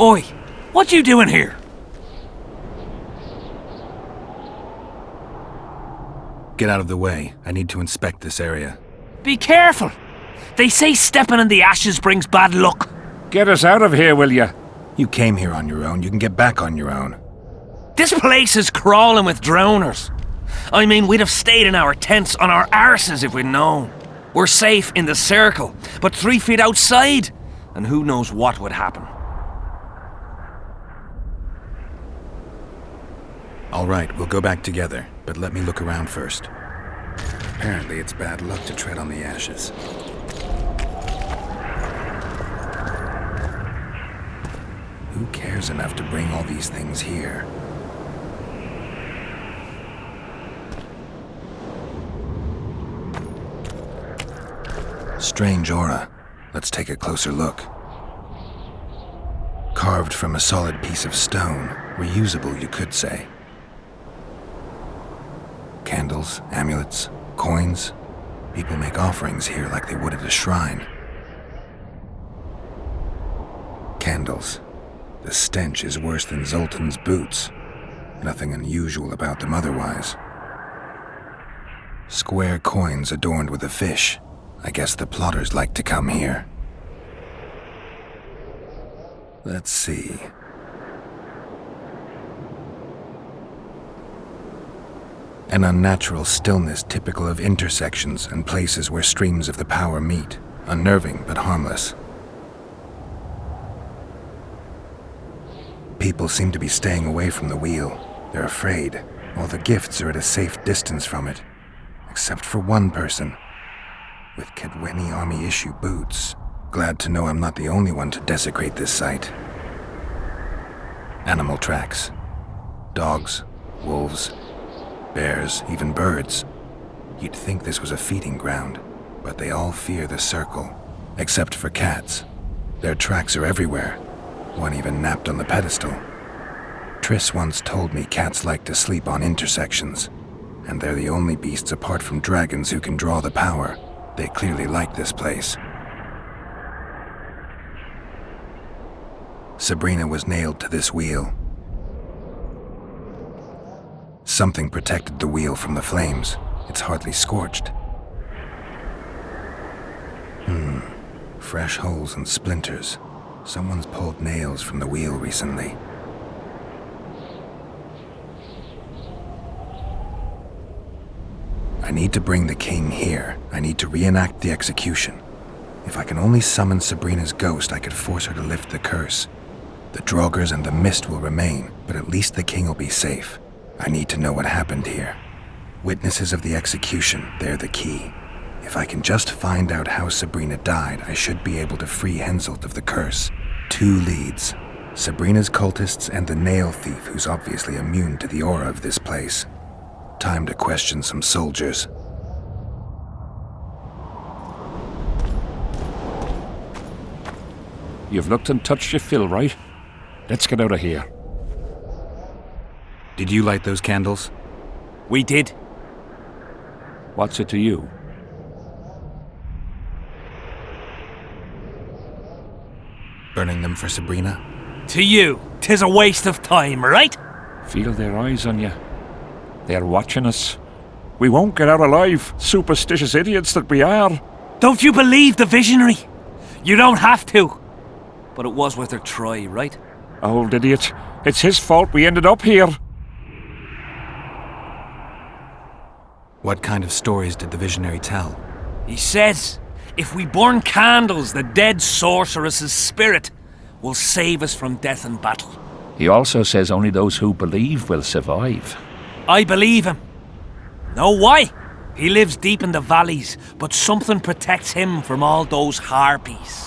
Oi, what you doing here? Get out of the way. I need to inspect this area. Be careful. They say stepping in the ashes brings bad luck. Get us out of here, will you? You came here on your own. You can get back on your own. This place is crawling with drowners. I mean, we'd have stayed in our tents on our arses if we'd known. We're safe in the circle, but 3 feet outside, and who knows what would happen. All right, we'll go back together, but let me look around first. Apparently, it's bad luck to tread on the ashes. Who cares enough to bring all these things here? Strange aura. Let's take a closer look. Carved from a solid piece of stone. Reusable, you could say. Candles, amulets, coins. People make offerings here like they would at a shrine. Candles. The stench is worse than Zoltan's boots. Nothing unusual about them otherwise. Square coins adorned with a fish. I guess the plotters like to come here. Let's see. An unnatural stillness typical of intersections and places where streams of the power meet. Unnerving but harmless. People seem to be staying away from the wheel. They're afraid. All the gifts are at a safe distance from it. Except for one person. With Kedweni Army-issue boots. Glad to know I'm not the only one to desecrate this site. Animal tracks. Dogs, wolves, bears, even birds. You'd think this was a feeding ground, but they all fear the circle. Except for cats. Their tracks are everywhere. One even napped on the pedestal. Triss once told me cats like to sleep on intersections, and they're the only beasts apart from dragons who can draw the power. They clearly like this place. Sabrina was nailed to this wheel. Something protected the wheel from the flames. It's hardly scorched. Fresh holes and splinters. Someone's pulled nails from the wheel recently. I need to bring the king here. I need to reenact the execution. If I can only summon Sabrina's ghost, I could force her to lift the curse. The Draugrs and the mist will remain, but at least the king will be safe. I need to know what happened here. Witnesses of the execution, they're the key. If I can just find out how Sabrina died, I should be able to free Henselt of the curse. 2 leads. Sabrina's cultists and the nail thief who's obviously immune to the aura of this place. Time to question some soldiers. You've looked and touched your fill, right? Let's get out of here. Did you light those candles? We did. What's it to you? Burning them for Sabrina? To you, 'tis a waste of time, right? Feel their eyes on you. They're watching us. We won't get out alive, superstitious idiots that we are. Don't you believe the visionary? You don't have to. But it was worth a try, right? Old idiot. It's his fault we ended up here. What kind of stories did the visionary tell? He says, if we burn candles, the dead sorceress's spirit will save us from death and battle. He also says only those who believe will survive. I believe him. Know why? He lives deep in the valleys, but something protects him from all those harpies.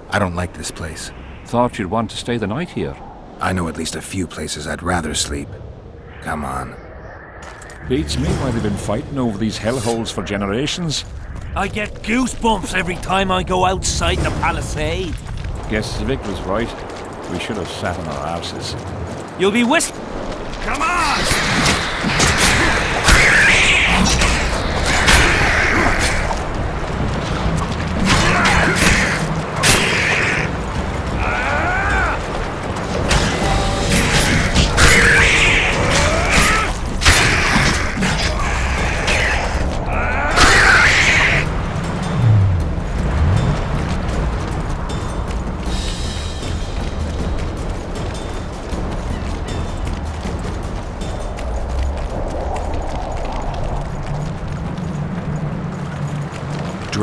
I don't like this place. Thought you'd want to stay the night here. I know at least a few places I'd rather sleep. Come on. Beats me why they've been fighting over these hellholes for generations. I get goosebumps every time I go outside the palisade. Guess Vic was right. We should have sat on our arses. You'll be Come on!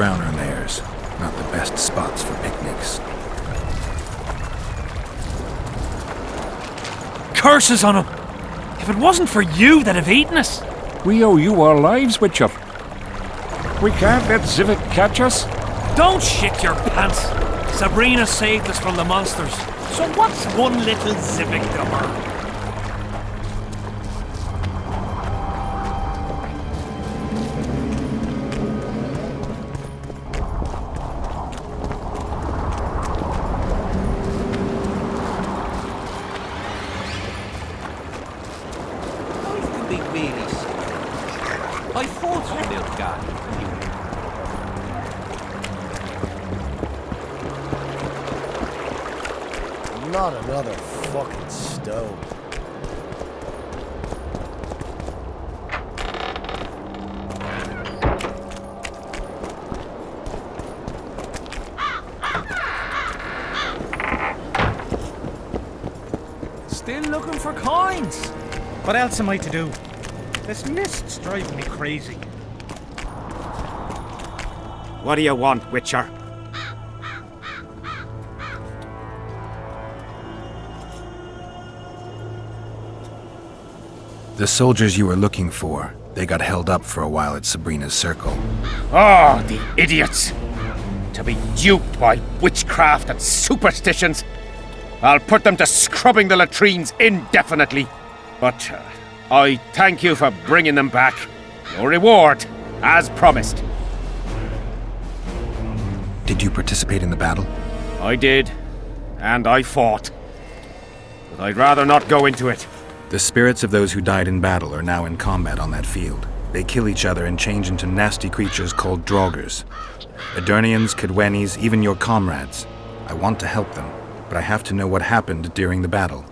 drowner lairs. Not the best spots for picnics. Curses on him! If it wasn't for you, they'd have eaten us. We owe you our lives, Witcher. We can't let Zivik catch us. Don't shit your pants. Sabrina saved us from the monsters. So what's one little Zivik to her? I thought you milk guy. Not another fucking stone. Still looking for coins. What else am I to do? This mist's driving me crazy. What do you want, Witcher? The soldiers you were looking for, they got held up for a while at Sabrina's circle. Oh, the idiots! To be duped by witchcraft and superstitions. I'll put them to scrubbing the latrines indefinitely. But I thank you for bringing them back. Your reward, as promised. Did you participate in the battle? I did, and I fought. But I'd rather not go into it. The spirits of those who died in battle are now in combat on that field. They kill each other and change into nasty creatures called draugrs. Edirnians, Cadwennies, even your comrades. I want to help them, but I have to know what happened during the battle.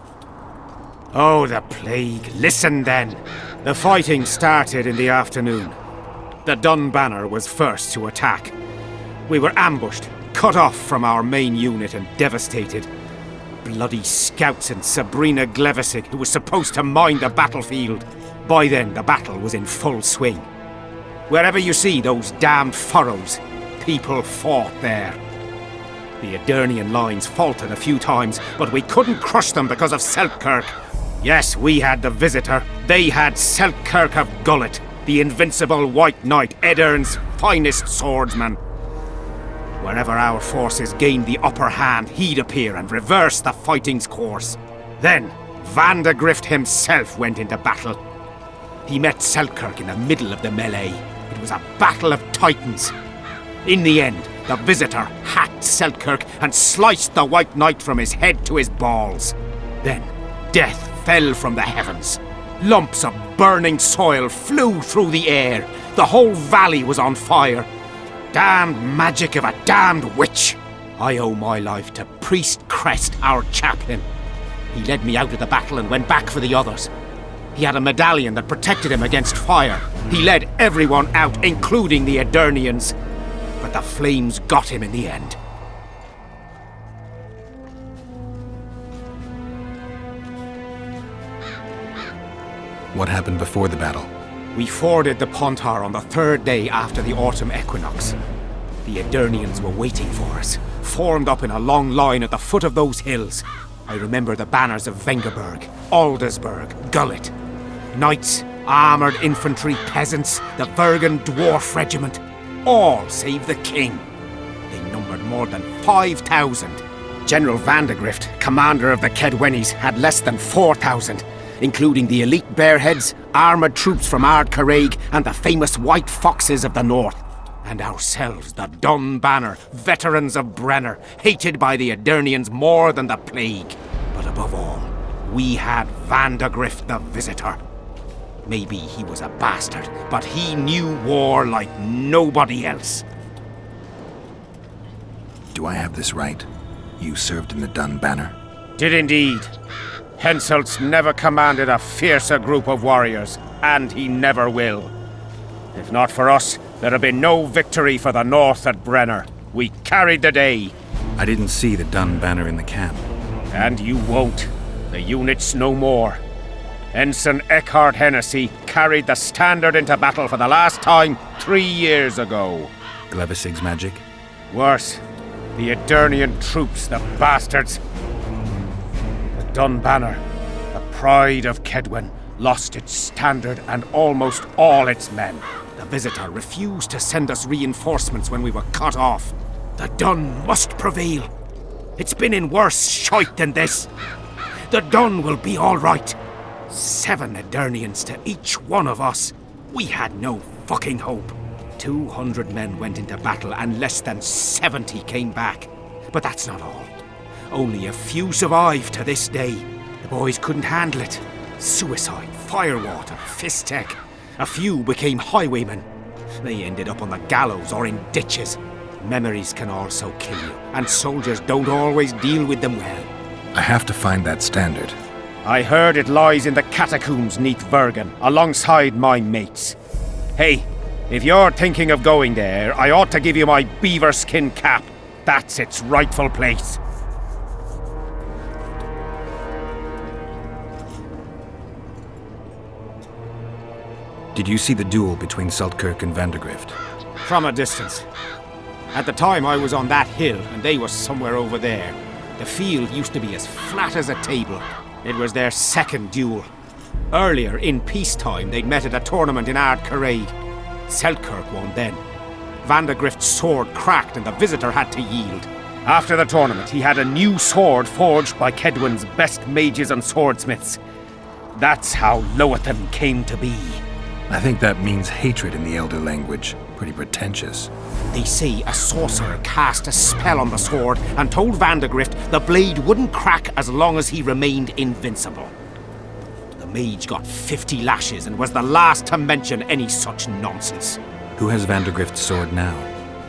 Oh, the plague. Listen then. The fighting started in the afternoon. The Dun Banner was first to attack. We were ambushed, cut off from our main unit and devastated. Bloody scouts and Sabrina Glevisic, who was supposed to mind the battlefield. By then, the battle was in full swing. Wherever you see those damned furrows, people fought there. The Edirnian lines faltered a few times, but we couldn't crush them because of Selkirk. Yes, we had the Visitor. They had Selkirk of Gullet, the invincible White Knight, Edirn's finest swordsman. Wherever our forces gained the upper hand, he'd appear and reverse the fighting's course. Then, Vandegrift himself went into battle. He met Selkirk in the middle of the melee. It was a battle of titans. In the end, the Visitor hacked Selkirk and sliced the White Knight from his head to his balls. Then, death fell from the heavens. Lumps of burning soil flew through the air. The whole valley was on fire. Damned magic of a damned witch! I owe my life to Priest Crest, our chaplain. He led me out of the battle and went back for the others. He had a medallion that protected him against fire. He led everyone out, including the Edirnians. But the flames got him in the end. What happened before the battle? We forded the Pontar on the third day after the autumn equinox. The Edirnians were waiting for us, formed up in a long line at the foot of those hills. I remember the banners of Vengerberg, Aldersburg, Gullet. Knights, armoured infantry, peasants, the Vergon Dwarf Regiment, all save the king. They numbered more than 5,000. General Vandegrift, commander of the Kedwennies, had less than 4,000. Including the elite Bearheads, armoured troops from Ard Caraig, and the famous White Foxes of the North. And ourselves, the Dun Banner, veterans of Brenner, hated by the Edirnians more than the plague. But above all, we had Vandegrift the Visitor. Maybe he was a bastard, but he knew war like nobody else. Do I have this right? You served in the Dun Banner? Did indeed. Henselt's never commanded a fiercer group of warriors, and he never will. If not for us, there'd have been no victory for the North at Brenner. We carried the day. I didn't see the Dun Banner in the camp. And you won't. The unit's no more. Ensign Eckhart Hennessy carried the standard into battle for the last time 3 years ago. Glevisig's magic? Worse. The Edirnian troops, the bastards. The Dun Banner, the pride of Kedwen, lost its standard and almost all its men. The Visitor refused to send us reinforcements when we were cut off. The Dun must prevail. It's been in worse shite than this. The Dun will be all right. 7 Edirnians to each one of us. We had no fucking hope. 200 men went into battle and less than 70 came back. But that's not all. Only a few survived to this day. The boys couldn't handle it. Suicide, firewater, fistek. A few became highwaymen. They ended up on the gallows or in ditches. Memories can also kill you, and soldiers don't always deal with them well. I have to find that standard. I heard it lies in the catacombs neath Vergen, alongside my mates. Hey, if you're thinking of going there, I ought to give you my beaver skin cap. That's its rightful place. Did you see the duel between Seltkirk and Vandergrift? From a distance. At the time I was on that hill, and they were somewhere over there. The field used to be as flat as a table. It was their second duel. Earlier, in peacetime, they'd met at a tournament in Ard Caraig. Seltkirk won then. Vandergrift's sword cracked and the Visitor had to yield. After the tournament, he had a new sword forged by Kedwen's best mages and swordsmiths. That's how Loathan came to be. I think that means hatred in the Elder language. Pretty pretentious. They say a sorcerer cast a spell on the sword and told Vandergrift the blade wouldn't crack as long as he remained invincible. The mage got 50 lashes and was the last to mention any such nonsense. Who has Vandergrift's sword now?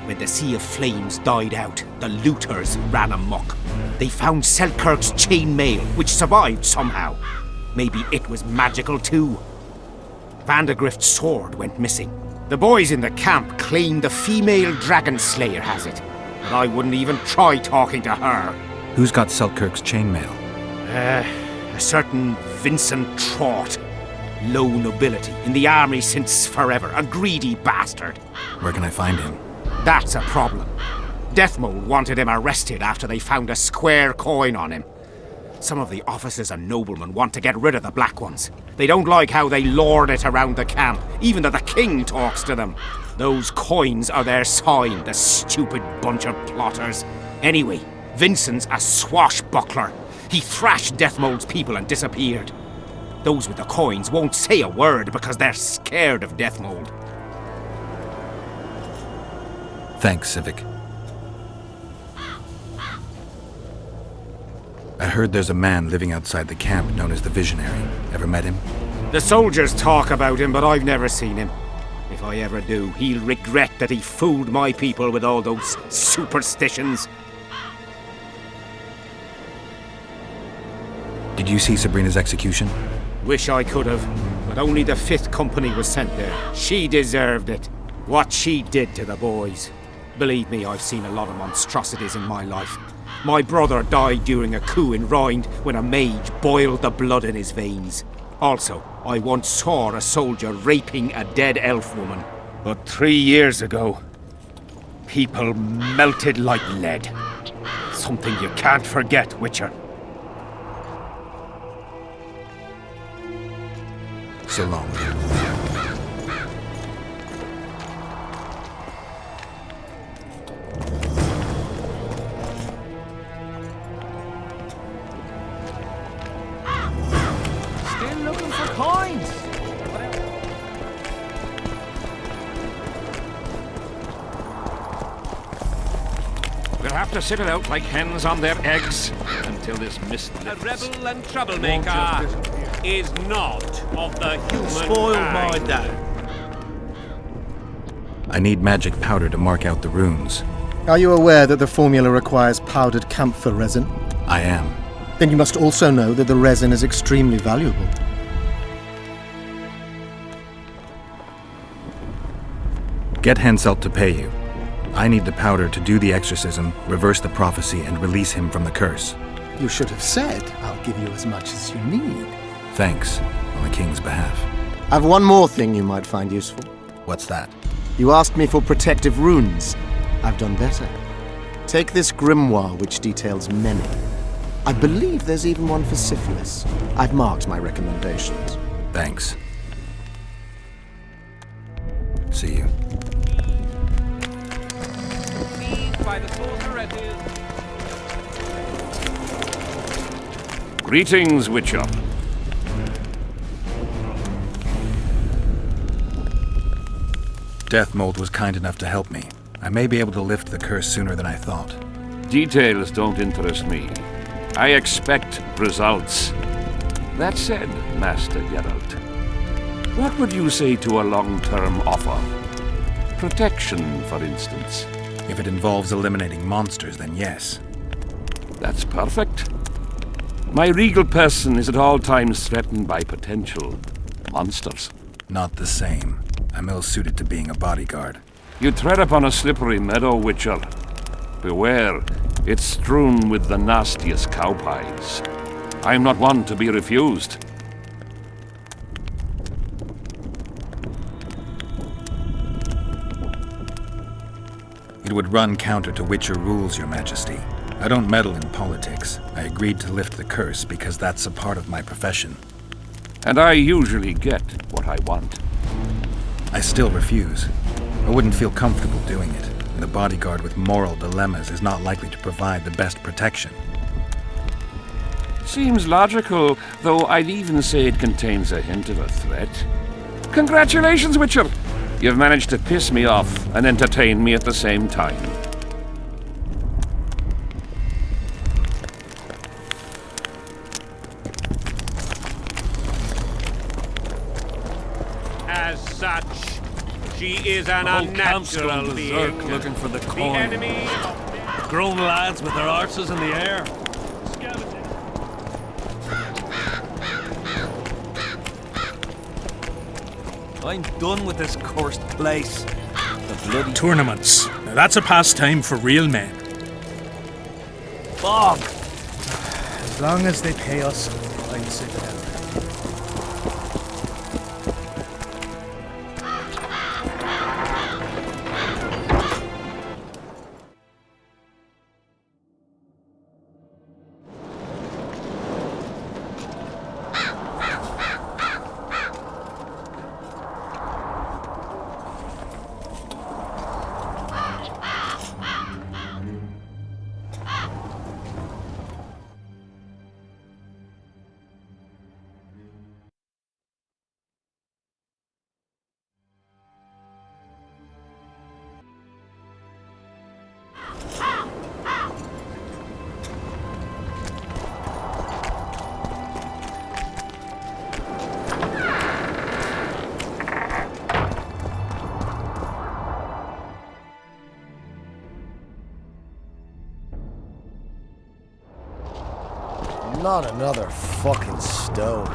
When the Sea of Flames died out, the looters ran amok. They found Selkirk's chainmail, which survived somehow. Maybe it was magical too. Vandergrift's sword went missing. The boys in the camp claim the female dragon slayer has it, but I wouldn't even try talking to her. Who's got Seltkirk's chainmail? A certain Vincent Trott. Low nobility, in the army since forever, a greedy bastard. Where can I find him? That's a problem. Deathmold wanted him arrested after they found a square coin on him. Some of the officers and noblemen want to get rid of the Black Ones. They don't like how they lord it around the camp, even though the king talks to them. Those coins are their sign, the stupid bunch of plotters. Anyway, Vincent's a swashbuckler. He thrashed Deathmold's people and disappeared. Those with the coins won't say a word because they're scared of Deathmold. Thanks, Civic. I heard there's a man living outside the camp known as the Visionary. Ever met him? The soldiers talk about him, but I've never seen him. If I ever do, he'll regret that he fooled my people with all those superstitions. Did you see Sabrina's execution? Wish I could have, but only the 5th Company was sent there. She deserved it. What she did to the boys. Believe me, I've seen a lot of monstrosities in my life. My brother died during a coup in Rind when a mage boiled the blood in his veins. Also, I once saw a soldier raping a dead elf woman. But 3 years ago, people melted like lead. Something you can't forget, Witcher. So long. Still looking for coins. We'll have to sit it out like hens on their eggs until this mist A lifts. rebel and troublemaker is not of the human Spoiled my kind. day. I need magic powder to mark out the runes. Are you aware that the formula requires powdered camphor resin? I am. Then you must also know that the resin is extremely valuable. Get Henselt to pay you. I need the powder to do the exorcism, reverse the prophecy, and release him from the curse. You should have said, I'll give you as much as you need. Thanks, on the king's behalf. I've one more thing you might find useful. What's that? You asked me for protective runes. I've done better. Take this grimoire, which details many. I believe there's even one for syphilis. I've marked my recommendations. Thanks. See you. By the sorceress. Greetings, Witcher. Deathmold was kind enough to help me. I may be able to lift the curse sooner than I thought. Details don't interest me. I expect results. That said, Master Geralt, what would you say to a long-term offer? Protection, for instance. If it involves eliminating monsters, then yes. That's perfect. My regal person is at all times threatened by potential monsters. Not the same. I'm ill-suited to being a bodyguard. You tread upon a slippery meadow, Witcher. Beware, it's strewn with the nastiest cowpies. I'm not one to be refused. It would run counter to Witcher rules, Your Majesty. I don't meddle in politics. I agreed to lift the curse because that's a part of my profession. And I usually get what I want. I still refuse. I wouldn't feel comfortable doing it, and a bodyguard with moral dilemmas is not likely to provide the best protection. Seems logical, though I'd even say it contains a hint of a threat. Congratulations, Witcher! You've managed to piss me off and entertain me at the same time. As such, she is an unnatural being. Looking for the The coin. enemy. Grown lads with their arses in the air. I'm done with this cursed place. The bloody Tournaments. Now that's a pastime for real men. fog. As long as they pay us, I'd sit down. Not another fucking stone.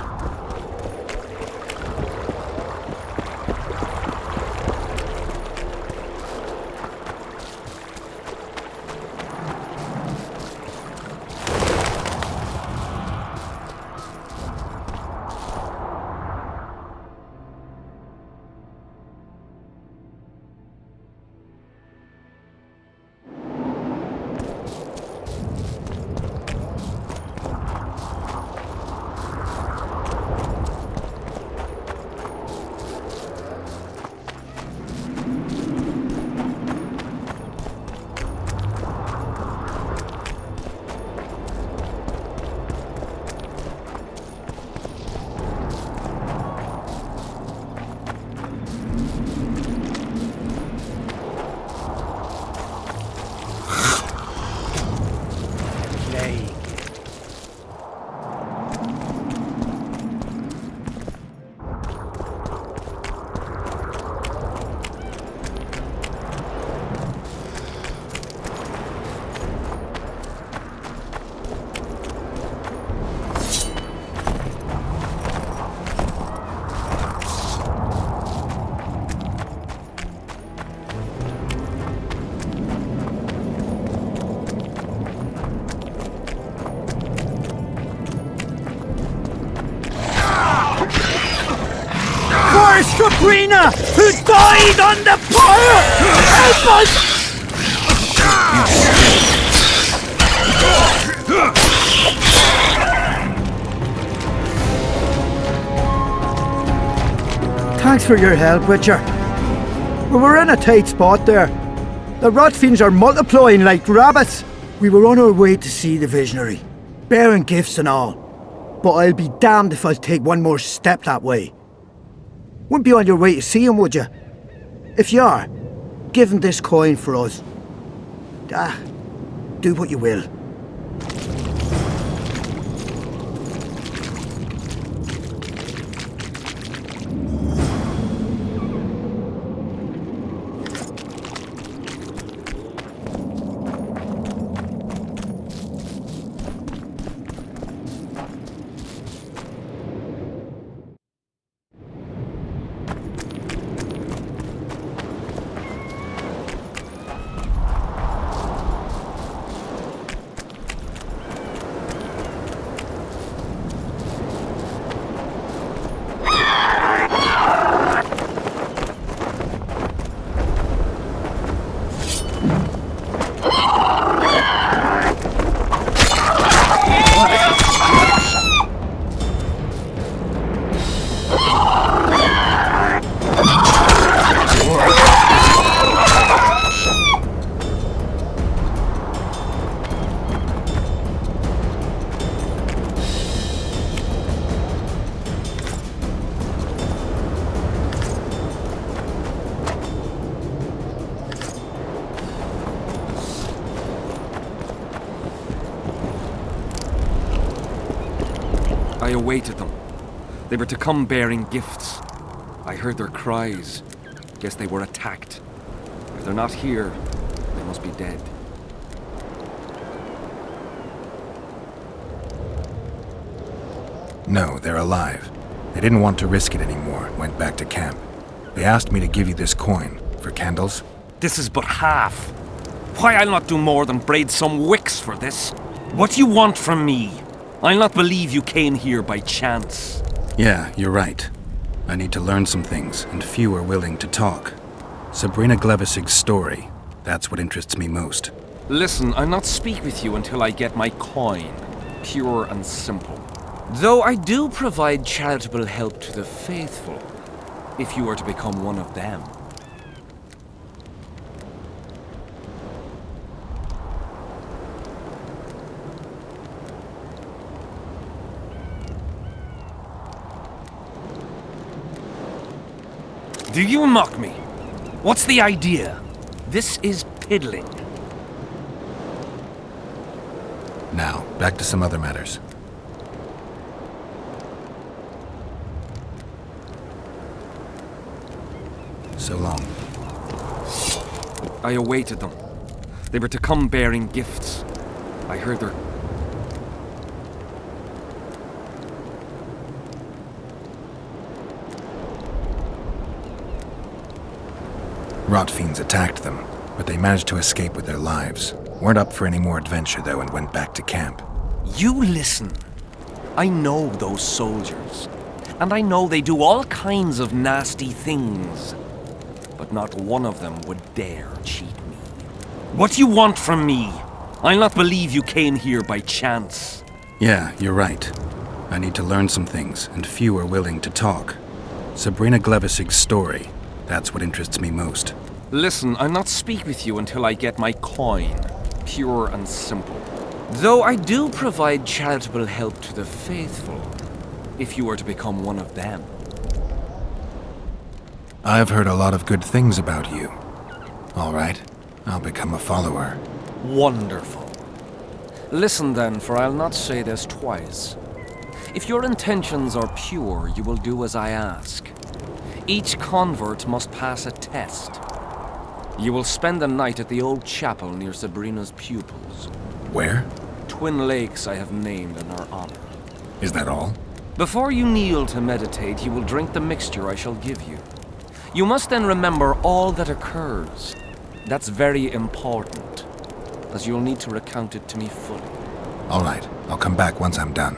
Where's Sabrina, who died on the pyre? Help us! Thanks for your help, Witcher. We were in a tight spot there. The rotfiends are multiplying like rabbits. We were on our way to see the visionary, bearing gifts and all. But I'll be damned if I'll take one more step that way. Wouldn't be on your way to see him, would you? If you are, give him this coin for us. Do what you will. I awaited them. They were to come bearing gifts. I heard their cries. Guess they were attacked. If they're not here, they must be dead. No, they're alive. They didn't want to risk it anymore and went back to camp. They asked me to give you this coin for candles. This is but half. Why, I'll not do more than braid some wicks for this. What do you want from me? I'll not believe you came here by chance. Yeah, you're right. I need to learn some things, and few are willing to talk. Sabrina Glevisig's story, that's what interests me most. Listen, I'll not speak with you until I get my coin. Pure and simple. Though I do provide charitable help to the faithful, if you were to become one of them. Do you mock me? What's the idea? This is piddling. Now, back to some other matters. So long. I awaited them. They were to come bearing gifts. I heard their... Rotfiends attacked them, but they managed to escape with their lives. Weren't up for any more adventure, though, and went back to camp. You listen. I know those soldiers. And I know they do all kinds of nasty things. But not one of them would dare cheat me. What do you want from me? I'll not believe you came here by chance. Yeah, you're right. I need to learn some things, and few are willing to talk. Sabrina Glevisig's story, that's what interests me most. Listen, I'll not speak with you until I get my coin. Pure and simple. Though I do provide charitable help to the faithful, if you were to become one of them. I've heard a lot of good things about you. All right, I'll become a follower. Wonderful. Listen then, for I'll not say this twice. If your intentions are pure, you will do as I ask. Each convert must pass a test. You will spend the night at the old chapel near Sabrina's pupils. Where? Twin lakes I have named in her honor. Is that all? Before you kneel to meditate, you will drink the mixture I shall give you. You must then remember all that occurs. That's very important, as you'll need to recount it to me fully. All right, I'll come back once I'm done.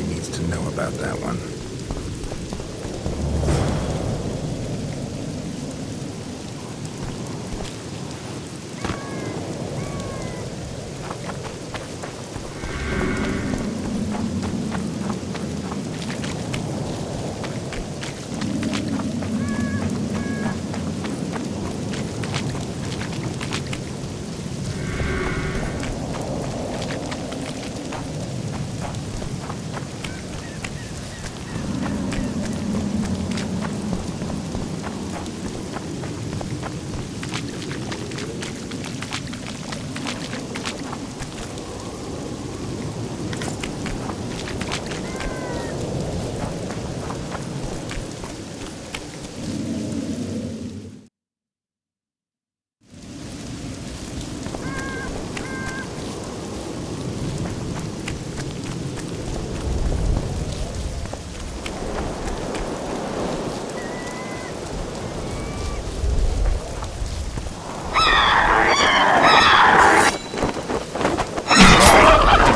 Nobody needs to know about that one.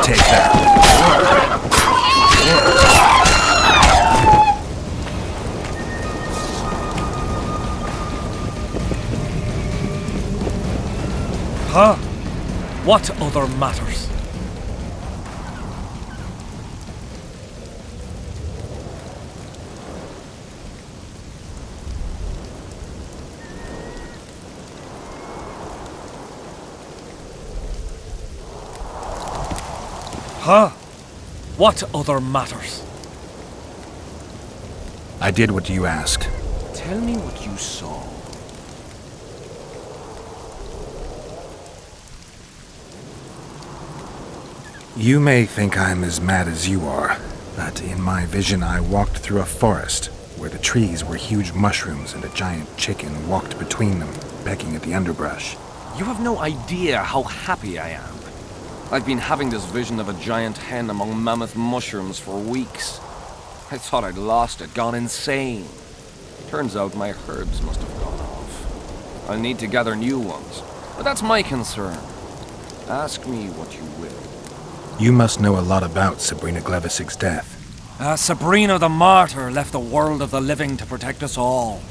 Take that. Huh? What other matters? Huh? What other matters? I did what you asked. Tell me what you saw. You may think I'm as mad as you are, but in my vision I walked through a forest where the trees were huge mushrooms and a giant chicken walked between them, pecking at the underbrush. You have no idea how happy I am. I've been having this vision of a giant hen among mammoth mushrooms for weeks. I thought I'd lost it, gone insane. Turns out my herbs must have gone off. I'll need to gather new ones, but that's my concern. Ask me what you will. You must know a lot about Sabrina Glevisig's death. Sabrina the Martyr left the world of the living to protect us all.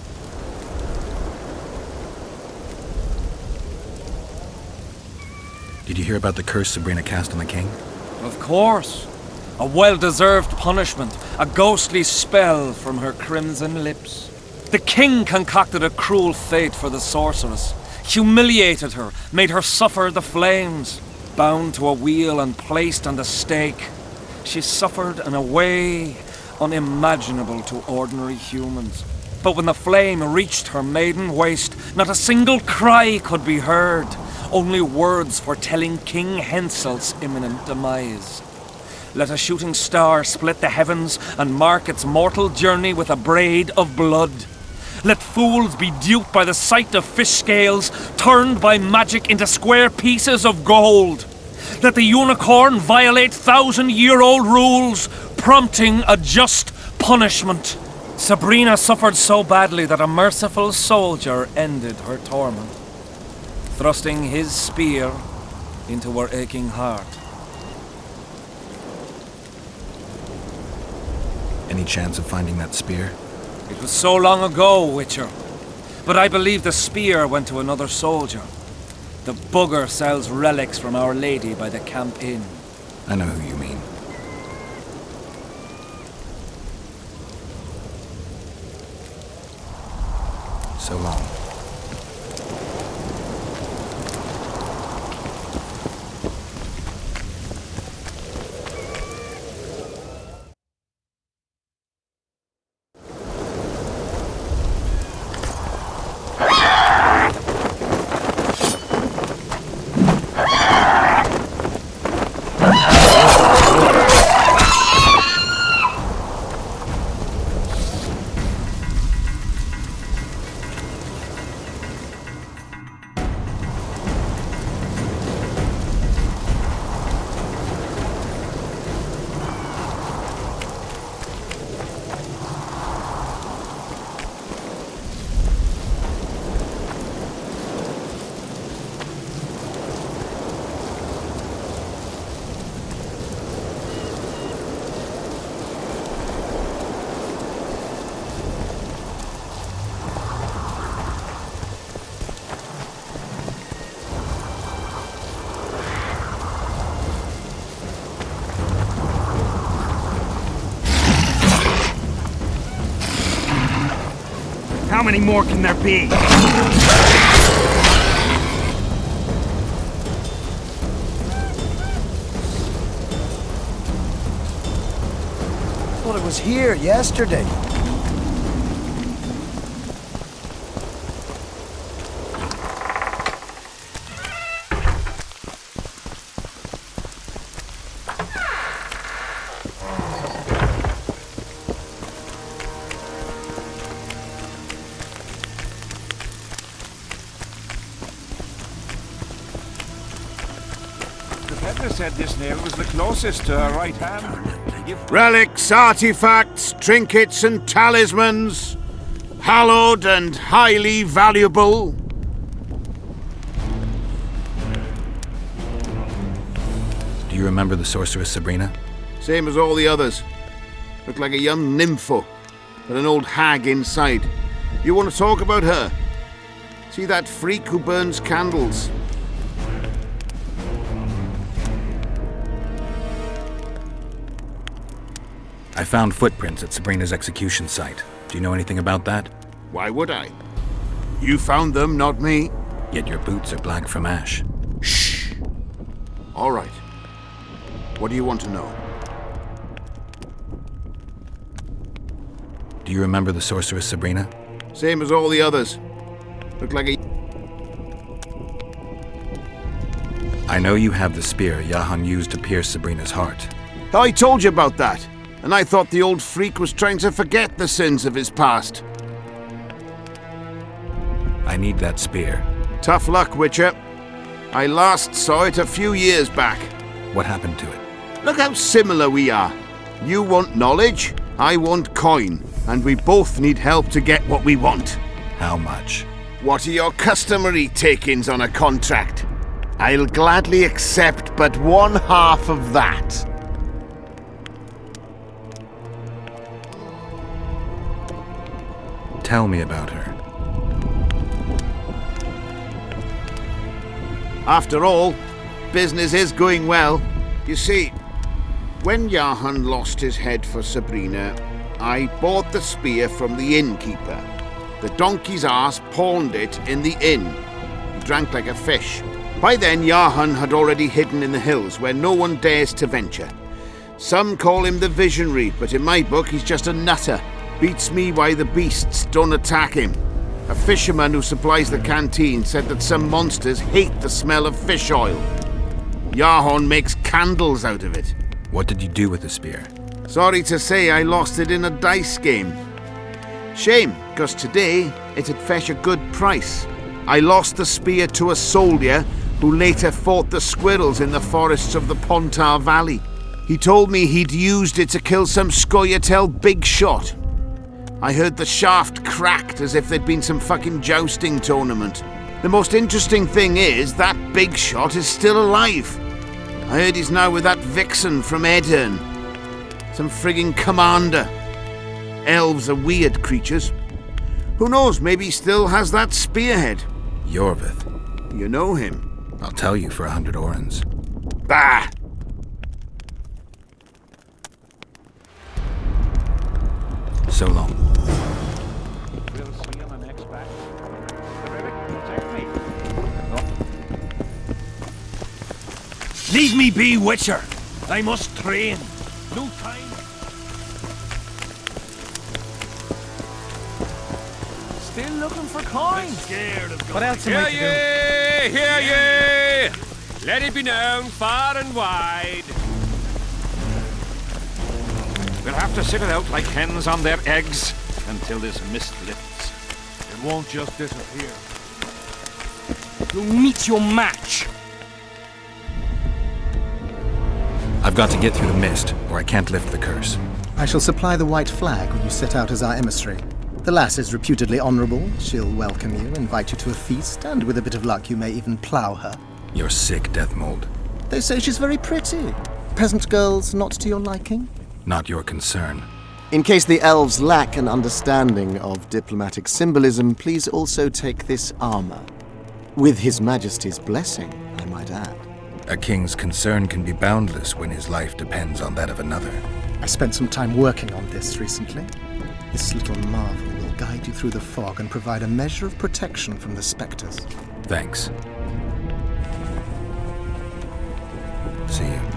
Did you hear about the curse Sabrina cast on the king? Of course. A well-deserved punishment, a ghostly spell from her crimson lips. The king concocted a cruel fate for the sorceress, humiliated her, made her suffer the flames. Bound to a wheel and placed on the stake, she suffered in a way unimaginable to ordinary humans. But when the flame reached her maiden waist, not a single cry could be heard, only words foretelling King Henselt's imminent demise. Let a shooting star split the heavens and mark its mortal journey with a braid of blood. Let fools be duped by the sight of fish scales, turned by magic into square pieces of gold. Let the unicorn violate 1,000-year-old rules, prompting a just punishment. Sabrina suffered so badly that a merciful soldier ended her torment, thrusting his spear into her aching heart. Any chance of finding that spear? It was so long ago, Witcher. But I believe the spear went to another soldier. The bugger sells relics from Our Lady by the Camp Inn. I know who you mean. So long. many more can there be? Thought it was here yesterday. Said this nail was the closest to her right hand. Relics, artifacts, trinkets and talismans, hallowed and highly valuable. Do you remember the sorceress Sabrina? Same as all the others. Looked like a young nympho, with an old hag inside. You want to talk about her? See that freak who burns candles? I found footprints at Sabrina's execution site. Do you know anything about that? Why would I? You found them, not me. Yet your boots are black from ash. Shh. All right. What do you want to know? Do you remember the sorceress Sabrina? Same as all the others. Looked like a... I know you have the spear Yahan used to pierce Sabrina's heart. I told you about that. And I thought the old freak was trying to forget the sins of his past. I need that spear. Tough luck, Witcher. I last saw it a few years back. What happened to it? Look how similar we are. You want knowledge, I want coin. And we both need help to get what we want. How much? What are your customary takings on a contract? I'll gladly accept but 1/2 of that. Tell me about her. After all, business is going well. You see, when Yahan lost his head for Sabrina, I bought the spear from the innkeeper. The donkey's ass pawned it in the inn. He drank like a fish. By then, Yahan had already hidden in the hills where no one dares to venture. Some call him the Visionary, but in my book, he's just a nutter. Beats me why the beasts don't attack him. A fisherman who supplies the canteen said that some monsters hate the smell of fish oil. Yahan makes candles out of it. What did you do with the spear? Sorry to say I lost it in a dice game. Shame, because today it'd fetch a good price. I lost the spear to a soldier who later fought the squirrels in the forests of the Pontar Valley. He told me he'd used it to kill some Scoia'tael big shot. I heard the shaft cracked as if there'd been some fucking jousting tournament. The most interesting thing is that big shot is still alive. I heard he's now with that vixen from Edirn. Some frigging commander. Elves are weird creatures. Who knows, maybe he still has that spearhead. Yorvith. You know him. I'll tell you for 100 orens. Bah! So long. We'll see on the next batch. Protect me. Leave me be, Witcher. I must train. No time. Still looking for coin. Scared of What else am I to do? Hear ye! Let it be known far and wide. We'll have to sit it out like hens on their eggs until this mist lifts. It won't just disappear. You'll meet your match. I've got to get through the mist, or I can't lift the curse. I shall supply the white flag when you set out as our emissary. The lass is reputedly honourable. She'll welcome you, invite you to a feast, and with a bit of luck you may even plough her. You're sick, Deathmold. They say she's very pretty. Peasant girls not to your liking? Not your concern. In case the elves lack an understanding of diplomatic symbolism, please also take this armor. With His Majesty's blessing, I might add. A king's concern can be boundless when his life depends on that of another. I spent some time working on this recently. This little marvel will guide you through the fog and provide a measure of protection from the spectres. Thanks. See you.